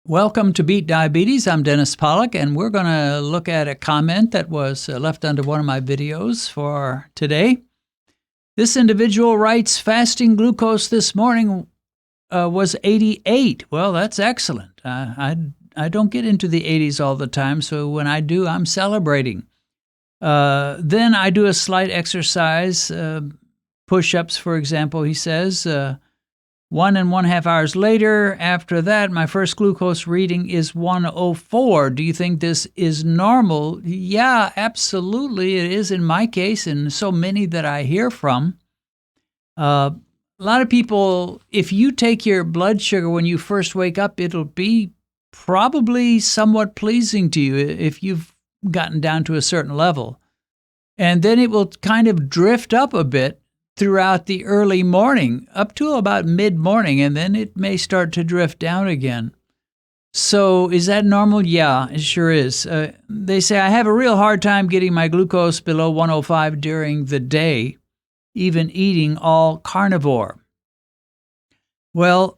Welcome to Beat Diabetes. I'm Dennis Pollock, and we're going to look at a comment that was left under one of my videos for today. This individual writes, fasting glucose this morning was 88. Well, that's excellent. I don't get into the 80s all the time, so when I do, I'm celebrating. Then I do a slight exercise, push-ups, for example, he says. 1.5 hours later, after that, my first glucose reading is 104. Do you think this is normal? Yeah, absolutely. It is in my case and so many that I hear from. A lot of people, if you take your blood sugar when you first wake up, it'll be probably somewhat pleasing to you if you've gotten down to a certain level. And then it will kind of drift up a bit throughout the early morning, up to about mid-morning, and then it may start to drift down again. So is that normal? Yeah, it sure is. They say, I have a real hard time getting my glucose below 105 during the day, even eating all carnivore. Well,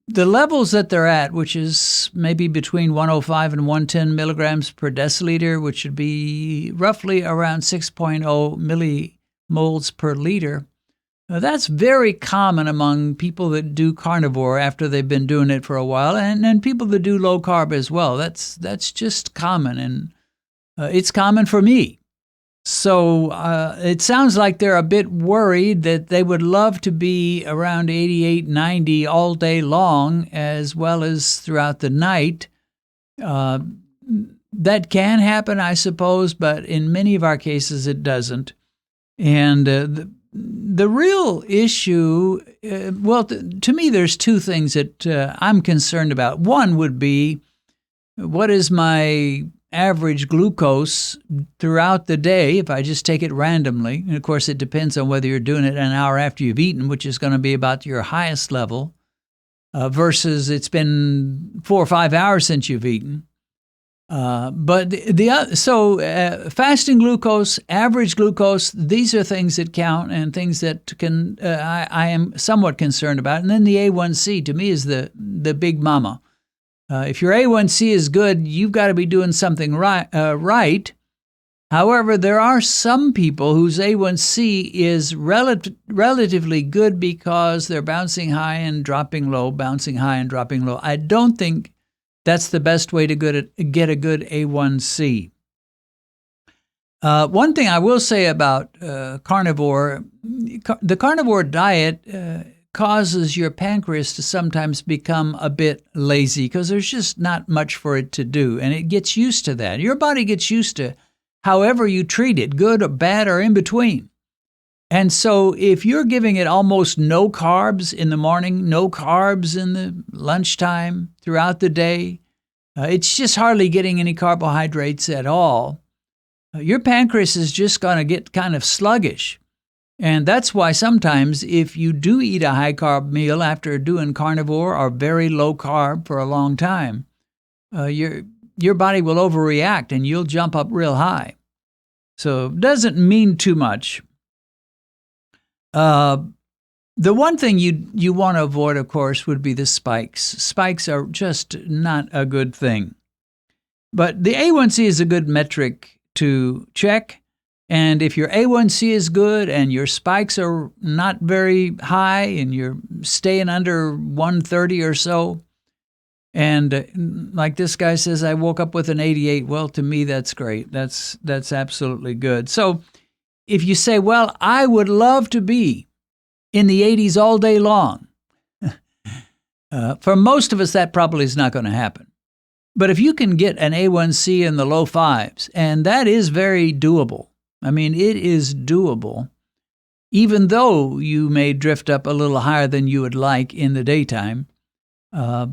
the levels that they're at, which is maybe between 105 and 110 milligrams per deciliter, which would be roughly around 6.0 millimoles per liter. That's very common among people that do carnivore after they've been doing it for a while, and people that do low carb as well. That's just common, and it's common for me. So it sounds like they're a bit worried that they would love to be around 88, 90 all day long, as well as throughout the night. That can happen, I suppose, but in many of our cases it doesn't. And the real issue, to me, there's two things that I'm concerned about. One would be, what is my average glucose throughout the day if I just take it randomly? And of course, it depends on whether you're doing it an hour after you've eaten, which is going to be about your highest level, versus it's been 4 or 5 hours since you've eaten. Fasting glucose, average glucose, these are things that count and things that I am somewhat concerned about. And then the A1C, to me, is the big mama. If your A1C is good, you've got to be doing something right. However, there are some people whose A1C is relatively good because they're bouncing high and dropping low, bouncing high and dropping low. I don't think that's the best way to get a good A1C. One thing I will say about carnivore, the carnivore diet causes your pancreas to sometimes become a bit lazy because there's just not much for it to do, and it gets used to that. Your body gets used to however you treat it, good or bad or in between. And so if you're giving it almost no carbs in the morning, no carbs in the lunchtime, throughout the day, it's just hardly getting any carbohydrates at all, your pancreas is just going to get kind of sluggish. And that's why sometimes if you do eat a high-carb meal after doing carnivore or very low carb for a long time, your body will overreact and you'll jump up real high. So it doesn't mean too much. The one thing you want to avoid, of course, would be the spikes. Spikes are just not a good thing. But the A1C is a good metric to check. And if your A1C is good and your spikes are not very high and you're staying under 130 or so, and like this guy says, I woke up with an 88. Well, to me, that's great. That's absolutely good. So if you say, well, I would love to be in the 80s all day long, for most of us, that probably is not going to happen. But if you can get an A1C in the low 5s, and that is very doable. I mean, it is doable, even though you may drift up a little higher than you would like in the daytime. I'd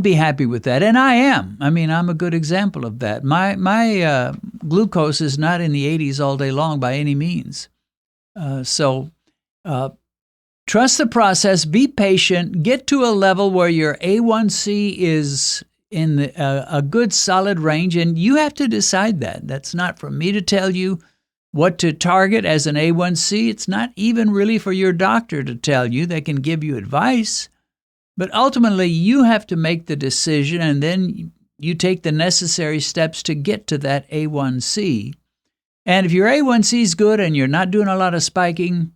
be happy with that, and I am. I mean, I'm a good example of that. My glucose is not in the 80s all day long by any means. So trust the process, be patient, get to a level where your A1C is in a good solid range, and you have to decide that. That's not for me to tell you what to target as an A1C. It's not even really for your doctor to tell you. They can give you advice, But ultimately, you have to make the decision, and then you take the necessary steps to get to that A1C. And if your A1C is good and you're not doing a lot of spiking,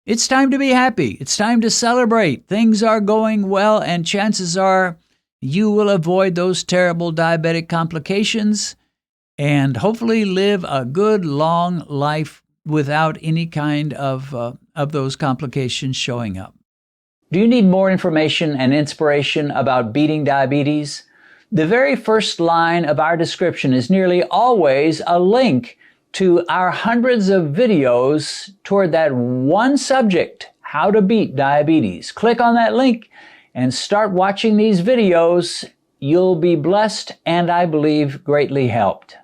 it's time to be happy. It's time to celebrate. Things are going well, and chances are you will avoid those terrible diabetic complications and hopefully live a good, long life without any kind of those complications showing up. Do you need more information and inspiration about beating diabetes? The very first line of our description is nearly always a link to our hundreds of videos toward that one subject, how to beat diabetes. Click on that link and start watching these videos. You'll be blessed and, I believe, greatly helped.